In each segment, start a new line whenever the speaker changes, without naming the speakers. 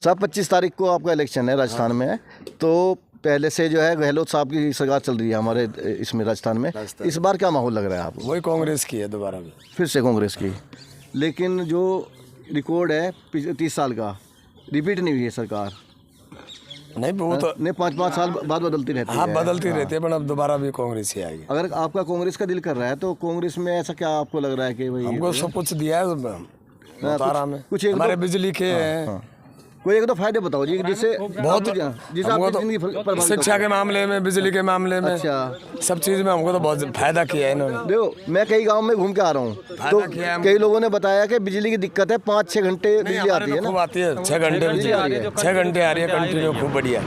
साहब 25 तारीख को आपका इलेक्शन है राजस्थान में, तो पहले से जो है गहलोत साहब की सरकार चल रही है हमारे इसमें राजस्थान में। इस बार क्या माहौल लग रहा है आपको?
वही कांग्रेस की है दोबारा भी,
फिर से कांग्रेस की। लेकिन जो रिकॉर्ड है 30 साल का, रिपीट नहीं हुई है सरकार।
नहीं वो तो
नहीं, 5-5 साल बाद बदलती रहती है।
हाँ बदलती रहती है, पर अब दोबारा भी कांग्रेस ही आएगी।
अगर आपका कांग्रेस का दिल कर रहा है तो कांग्रेस में ऐसा क्या आपको लग रहा है कि भाई
हमको सब कुछ दिया है उतारा में,
कुछ एक
हमारे बिजली के हैं।
कोई एक दो फायदे बताओ जी, जिससे
बहुत
जिससे आपकी जिंदगी प्रभावित
शिक्षा के मामले में, बिजली के मामले में,
अच्छा
सब चीज में हमको तो बहुत फायदा किया है इन्होंने।
देखो मैं कई गांव में घूम के आ रहा हूँ तो कई लोगों ने बताया कि बिजली की दिक्कत है, 5-6 घंटे बिजली आती है ना।
खूब आती है, 6 घंटे बिजली आ रही है, 6 घंटे आ रही है कंटिन्यू, खूब बढ़िया।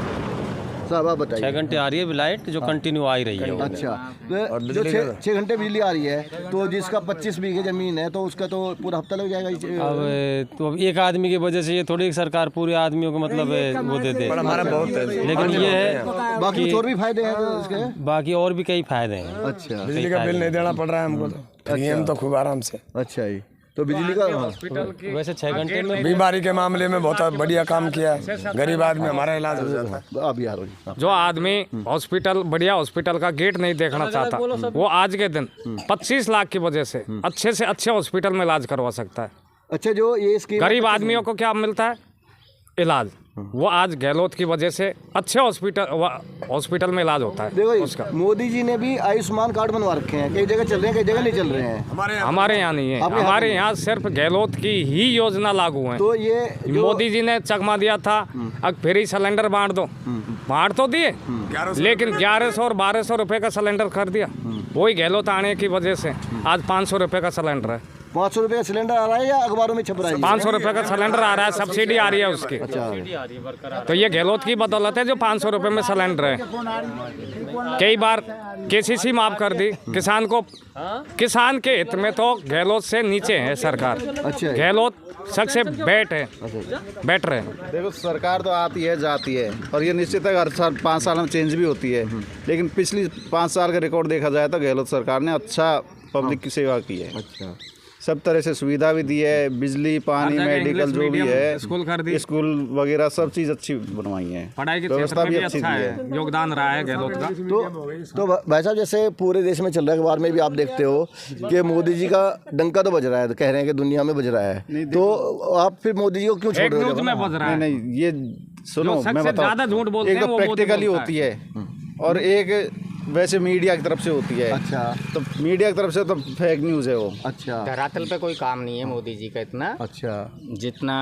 साहब आप बताइए।
6 घंटे आ रही है लाइट जो कंटिन्यू आ ही रही है।
अच्छा, तो जो 6 घंटे बिजली आ रही है तो जिसका 25 बीघे जमीन है तो उसका तो पूरा हफ्ता लग जाएगा।
अब एक आदमी की वजह से ये थोड़ी सरकार पूरे आदमियों को मतलब वो दे दे,
हमारा बहुत है,
लेकिन ये है
बाकी और भी फायदे हैं तो इसके।
बाकी और भी कई फायदे हैं।
अच्छा
बिजली का बिल नहीं देना पड़ रहा है हमको, तो हम तो खूब आराम से।
अच्छा जी, तो बिजली का
वैसे 6 घंटे में
बीमारी के मामले में बहुत बढ़िया काम किया है, गरीब आदमी हमारा इलाज हो जाता है।
आप यार हो।
जो आदमी हॉस्पिटल, बढ़िया हॉस्पिटल का गेट नहीं देखना चाहता, वो आज के दिन 25 लाख की वजह से अच्छे से अच्छे हॉस्पिटल में इलाज करवा सकता है।
अच्छा, जो ये स्कीम
गरीब आदमियों को क्या मिलता है? इलाज। वो आज गहलोत की वजह से अच्छे हॉस्पिटल में इलाज होता है
देखो
उसका।
मोदी जी ने भी आयुष्मान कार्ड बनवा रखे हैं, कई जगह चल रहे हैं, कई जगह नहीं चल रहे हैं।
हमारे यहाँ नहीं है, हमारे यहाँ सिर्फ गहलोत की ही योजना लागू है।
तो ये
मोदी जी ने चकमा दिया था, अब फ्री सिलेंडर बांट दो, बांट तो दिए, लेकिन 1100 और 1200 रुपए का सिलेंडर कर दिया। वही गहलोत आने की वजह से आज 500 रुपए का सिलेंडर है।
500 रुपए का सिलेंडर आ रहा है या अखबारों में छप रहा है?
500 रुपए का सिलेंडर आ रहा है, सब्सिडी आ रही है उसकी। तो ये गहलोत की बदौलत है जो 500 रुपए में सिलेंडर है। कई बार केसीसी माफ कर दी किसान को, किसान के हित में तो गहलोत से नीचे है सरकार।
अच्छा,
गहलोत सबसे बेटर है।
देखो सरकार तो आती है जाती है और ये निश्चित है हर साल 5 साल में चेंज भी होती है, लेकिन पिछली 5 साल का रिकॉर्ड देखा जाए तो गहलोत सरकार ने अच्छा पब्लिक की सेवा की है।
अच्छा,
सब तरह से सुविधा भी दी है, बिजली, पानी, मेडिकल जो भी है,
स्कूल कर दी,
स्कूल वगैरह सब चीज़ अच्छी बनवाई है,
पढ़ाई की
व्यवस्था भी अच्छी
अच्छा
दी
है,
है।
योगदान रहा है गहलोत का।
तो भाई साहब जैसे पूरे देश में चल रहा है, अखबार में भी आप देखते हो कि मोदी जी का डंका तो बज रहा है, कह रहे हैं कि दुनिया में बज रहा है, तो आप फिर मोदी जी को क्यों छोड़ रहे हो?
में बज रहा है।
नहीं ये सुनो, मैं
ज्यादा झूठ
बताऊँ,
बोलते
एक
हैं
तो
वो मोदी
प्रैक्टिकली
बोलता
होती है और एक वैसे मीडिया की तरफ से होती है।
अच्छा,
तो मीडिया की तरफ से तो फेक न्यूज़ है वो।
अच्छा,
धरातल पे कोई काम नहीं है मोदी जी का इतना,
अच्छा,
जितना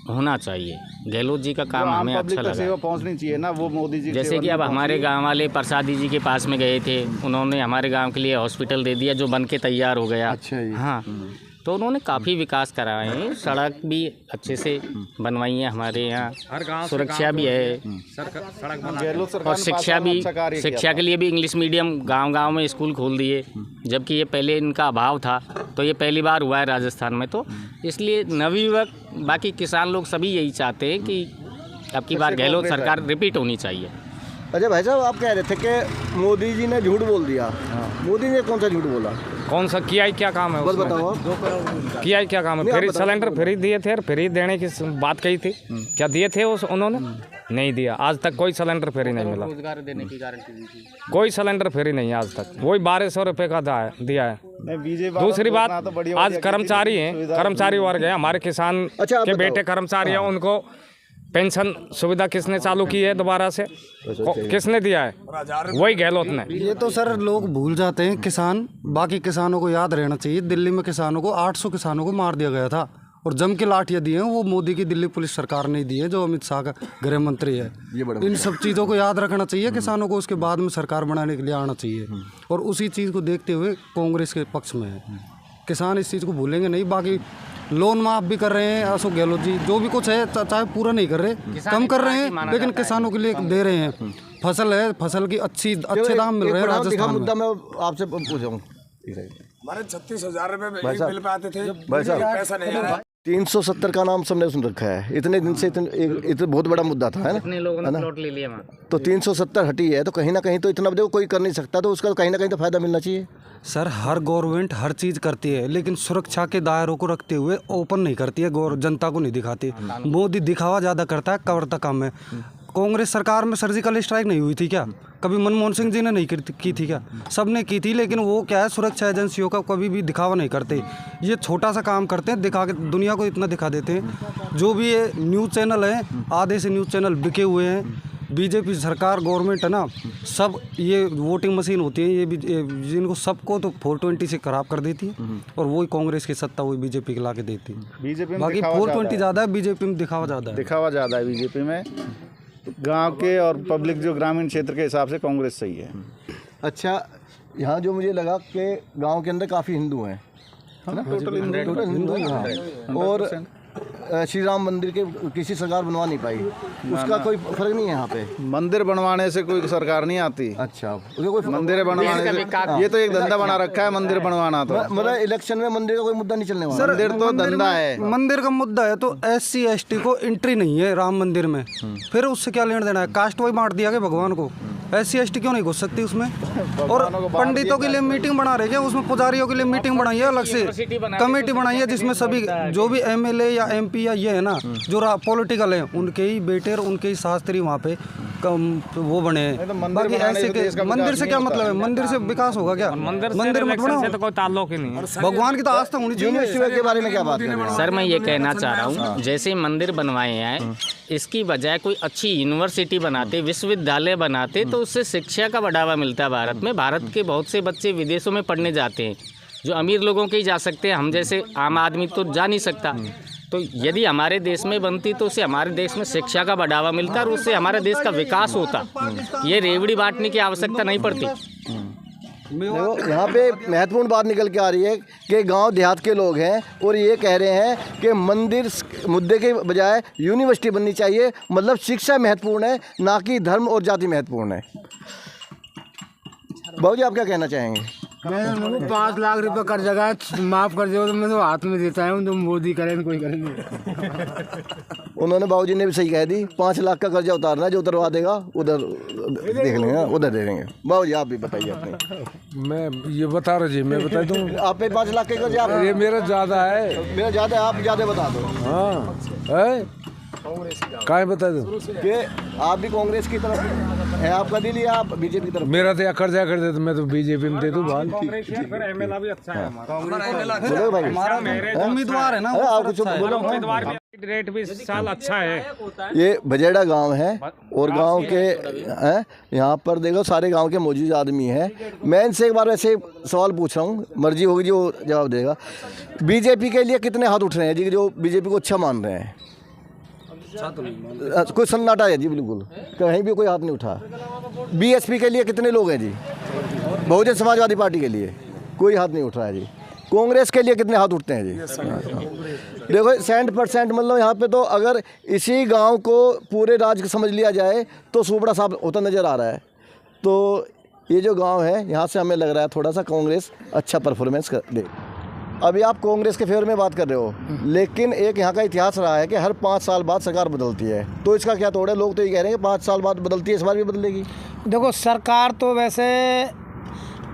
होना चाहिए। गहलोत जी का काम हमें
पब्लिक
अच्छा
तक सेवा
लगा।
पहुंचनी चाहिए ना, वो मोदी जी
जैसे कि अब हमारे गांव वाले प्रसादी जी के पास में गए थे, उन्होंने हमारे गांव के लिए हॉस्पिटल दे दिया जो बन के तैयार हो गया।
अच्छा जी।
हाँ, तो उन्होंने काफ़ी विकास कराए हैं, सड़क भी अच्छे से बनवाई है हमारे यहाँ, सुरक्षा भी है और शिक्षा के लिए भी इंग्लिश मीडियम गांव-गांव में स्कूल खोल दिए, जबकि ये पहले इनका अभाव था। तो ये पहली बार हुआ है राजस्थान में, तो इसलिए नवयुवक बाकी किसान लोग सभी यही चाहते हैं कि अब की बार गहलोत सरकार रिपीट होनी चाहिए।
अच्छा भाई साहब आप कह रहे थे कि मोदी जी ने झूठ बोल दिया। मोदी ने कौन सा झूठ बोला?
कौन सा किया ही क्या काम है
बस
उसमें?
बताओ आप।
किया ही क्या काम है? फ्री सिलेंडर फ्री दिए थे और फ्री देने की बात कही थी, क्या दिए थे उन्होंने? नहीं दिया, आज तक कोई सिलेंडर फ्री नहीं मिला,
रोजगार देने की गारंटी दी थी।
कोई सिलेंडर फ्री नहीं है आज तक, वही 1200 रुपए का दिया है। दूसरी बात, आज कर्मचारी हैं, कर्मचारी वर्ग है, हमारे किसान के बेटे कर्मचारी हैं, उनको पेंशन सुविधा किसने चालू की है दोबारा से? किसने दिया है? वही गहलोत ने।
ये तो सर लोग भूल जाते हैं, किसान, बाकी किसानों को याद रहना चाहिए। दिल्ली में किसानों को 800 किसानों को मार दिया गया था और जम के लाठियाँ दी हैं, वो मोदी की दिल्ली पुलिस सरकार ने दी है, जो अमित शाह का गृह मंत्री है। इन सब चीज़ों को याद रखना चाहिए किसानों को, उसके बाद में सरकार बनाने के लिए आना चाहिए और उसी चीज़ को देखते हुए कांग्रेस के पक्ष में है। किसान इस चीज़ को भूलेंगे नहीं। बाकी लोन माफ भी कर रहे हैं अशोक गहलोत जी, जो भी कुछ है चाहे पूरा नहीं कर रहे, कम कर रहे हैं, लेकिन किसानों के लिए दे रहे हैं। फसल है, फसल की अच्छे दाम मिल रहे हैं राजस्थान में।
मुद्दा मैं आपसे पूछूं,
हमारे 36,000 रुपए में एक बिल पे आते थे,
भाई साहब
पैसा नहीं आ रहा।
370 का नाम सबने सुन रखा है, इतने दिन से इतना बहुत बड़ा मुद्दा था, है ना?
इतने लोगों ने प्लॉट ले लिया वहाँ।
तो 370 हटी है, तो कहीं ना कहीं तो इतना देखो कोई कर नहीं सकता, तो उसका कहीं ना कहीं तो फायदा मिलना चाहिए।
सर हर गवर्नमेंट हर चीज़ करती है, लेकिन सुरक्षा के दायरों को रखते हुए ओपन नहीं करती है, जनता को नहीं दिखाती। मोदी दिखावा ज़्यादा करता है, कवर काम है। कांग्रेस सरकार में सर्जिकल स्ट्राइक नहीं हुई थी क्या? कभी मनमोहन सिंह जी ने नहीं की थी क्या? सब ने की थी, लेकिन वो क्या है, सुरक्षा एजेंसियों का कभी भी दिखावा नहीं करते। ये छोटा सा काम करते हैं, दिखा के दुनिया को इतना दिखा देते हैं। जो भी ये न्यूज़ चैनल है, आधे से न्यूज़ चैनल बिके हुए हैं। बीजेपी सरकार गवर्नमेंट है ना, सब ये वोटिंग मशीन होती है, ये भी जिनको सबको तो 420 से खराब कर देती है, और वही कांग्रेस की सत्ता वही बीजेपी के ला के देती है।
बीजेपी में
बाकी 420 ज़्यादा है, बीजेपी में दिखावा ज़्यादा है।
दिखावा ज़्यादा है बीजेपी में। गांव के और पब्लिक जो ग्रामीण क्षेत्र के हिसाब से कांग्रेस सही है।
अच्छा, यहाँ जो मुझे लगा कि गांव के अंदर काफ़ी हिंदू हैं, है ना? टोटल हिंदू हैं, हाँ। और श्री राम मंदिर के किसी सरकार बनवा नहीं पाई, उसका कोई फर्क नहीं है यहाँ पे।
मंदिर बनवाने से कोई सरकार नहीं आती।
अच्छा, उसका कोई
मंदिर बनवाने से, ये तो एक धंधा बना रखा है मंदिर बनवाना। तो
मतलब इलेक्शन में मंदिर का कोई मुद्दा नहीं चलने वाला।
मंदिर तो धंधा है।
मंदिर का मुद्दा है तो SC ST को एंट्री नहीं है राम मंदिर में, फिर उससे क्या लेना देना है? कास्ट वाइज बांट दिया गया भगवान को, SC ST क्यों नहीं घुस सकती उसमें? और पंडितों के लिए मीटिंग बना रहे हैं, उसमें पुजारियों के लिए मीटिंग बनाई है, अलग से कमेटी बनाई है, जिसमें सभी जो भी MLA या MP या ये है ना, जो पॉलिटिकल है, उनके ही बेटे और उनके ही शास्त्री वहाँ पे वो बने हैं। बाकी ऐसे के मंदिर से क्या मतलब है? मंदिर से विकास होगा क्या? मंदिर मत बनाओ,
तो कोई ताल्लुक ही नहीं है।
भगवान की तो आस्था होनी चाहिए।
यूनिवर्सिटी के बारे में क्या बात कर रहे हैं?
सर मैं ये कहना चाह रहा हूँ, जैसे मंदिर बनवाए हैं, इसकी बजाय कोई अच्छी यूनिवर्सिटी बनाते, विश्वविद्यालय बनाते, तो उससे शिक्षा का बढ़ावा मिलता है। भारत में, भारत के बहुत से बच्चे विदेशों में पढ़ने जाते हैं, जो अमीर लोगों के ही जा सकते हैं, हम जैसे आम आदमी तो जा नहीं सकता। तो यदि हमारे देश में बनती तो उससे हमारे देश में शिक्षा का बढ़ावा मिलता और उससे हमारे देश का विकास होता। ये रेवड़ी बांटने की आवश्यकता नहीं पड़ती।
देखो, यहाँ पे महत्वपूर्ण बात निकल के आ रही है कि गांव देहात के लोग हैं और ये कह रहे हैं कि मंदिर मुद्दे के बजाय यूनिवर्सिटी बननी चाहिए। मतलब शिक्षा महत्वपूर्ण है, ना कि धर्म और जाति महत्वपूर्ण है। बाबू जी, आप क्या कहना चाहेंगे?
मैं 5 लाख रुपए कर जगह माफ कर दो तो मैं तो हाथ में देता हूँ, तो मोदी करें कोई करे नहीं।
उन्होंने बाबूजी ने भी सही कह दी, 5 लाख का कर्जा उतारना है, जो उतरवा देगा उधर देख लेंगे, उधर दे देंगे। बाबूजी आप भी बताइए अपने।
मैं ये बता रहा जी, मैं बता दूँ।
आप पे 5 लाख के कर्जा?
ये मेरा ज़्यादा है।
मेरा ज़्यादा है, आप ज़्यादा बता दो।
हाँ है, काय बता दूँ
कि आप भी कांग्रेस की तरफ है, आपका दिल, या आप बीजेपी की तरफ?
मेरा तो कर्जा कर दे तो मैं तो बीजेपी में दे दूँ।
MLA भी अच्छा है
बोलो भाई,
उम्मीदवार है ना,
आप कुछ बोलो।
रेट भी इस साल अच्छा है।
ये बजेड़ा गांव है और गांव के हैं, यहाँ पर देखो सारे गांव के मौजूद आदमी हैं। मैं इनसे एक बार वैसे सवाल पूछ रहा हूँ, मर्जी होगी जो जवाब देगा। बीजेपी के लिए कितने हाथ उठ रहे हैं जी, जो बीजेपी को अच्छा मान रहे हैं? कोई सन्नाटा है जी, बिल्कुल कहीं भी कोई हाथ नहीं उठा। BSP के लिए कितने लोग हैं जी? बहुजन समाजवादी पार्टी के लिए कोई हाथ नहीं उठ रहा है जी। कांग्रेस के लिए कितने हाथ उठते हैं जी? देखो 60% मतलब यहाँ पे तो अगर इसी गांव को पूरे राज्य समझ लिया जाए तो सूबड़ा साहब होता नज़र आ रहा है। तो ये जो गांव है, यहाँ से हमें लग रहा है थोड़ा सा कांग्रेस अच्छा परफॉर्मेंस कर दे। अभी आप कांग्रेस के फेवर में बात कर रहे हो, लेकिन एक यहाँ का इतिहास रहा है कि हर 5 साल बाद सरकार बदलती है, तो इसका क्या तोड़ है? लोग तो ये कह रहे हैं कि 5 साल बाद बदलती है, इस बार भी बदलेगी।
देखो, सरकार तो वैसे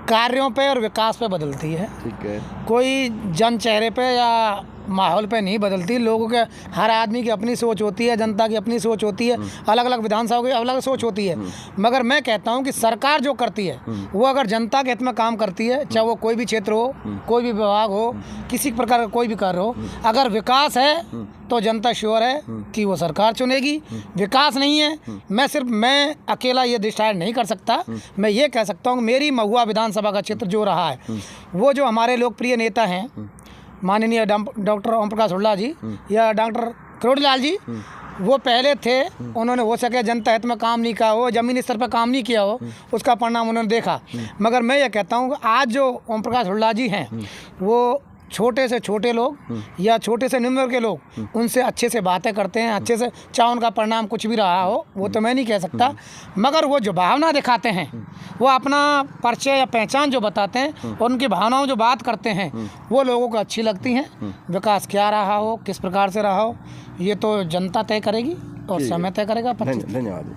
कार्यों पे और विकास पे बदलती है,
ठीक है,
कोई जन चेहरे पे या माहौल पे नहीं बदलती। लोगों के, हर आदमी की अपनी सोच होती है, जनता की अपनी सोच होती है, अलग अलग विधानसभा की अलग सोच होती है। मगर मैं कहता हूं कि सरकार जो करती है वो अगर जनता के हित में काम करती है, चाहे वो कोई भी क्षेत्र हो, कोई भी विभाग हो, किसी प्रकार का कोई भी कार्य हो, अगर विकास है तो जनता श्योर है कि वो सरकार चुनेगी। विकास नहीं है, मैं अकेला ये डिसाइड नहीं कर सकता। मैं ये कह सकता हूँ मेरी महुआ विधानसभा का क्षेत्र जो रहा है, वो जो हमारे लोकप्रिय नेता हैं माननीय डॉक्टर ओम प्रकाश हुड्डा जी या डॉक्टर करोड़ीलाल जी, वो पहले थे, उन्होंने हो सके जनता हित में काम नहीं किया हो, ज़मीनी स्तर पर काम नहीं किया हो, उसका परिणाम उन्होंने देखा। मगर मैं ये कहता हूँ कि आज जो ओम प्रकाश हुड्डा जी हैं, वो छोटे से छोटे लोग या छोटे से निम्न वर्ग के लोग उनसे अच्छे से बातें करते हैं, अच्छे से, चाहे उनका परिणाम कुछ भी रहा हो वो तो मैं नहीं कह सकता, मगर वो जो भावना दिखाते हैं, वो अपना परिचय या पहचान जो बताते हैं और उनकी भावनाओं जो बात करते हैं, वो लोगों को अच्छी लगती हैं। विकास क्या रहा हो, किस प्रकार से रहा हो, ये तो जनता तय करेगी और समय तय करेगा।
धन्यवाद।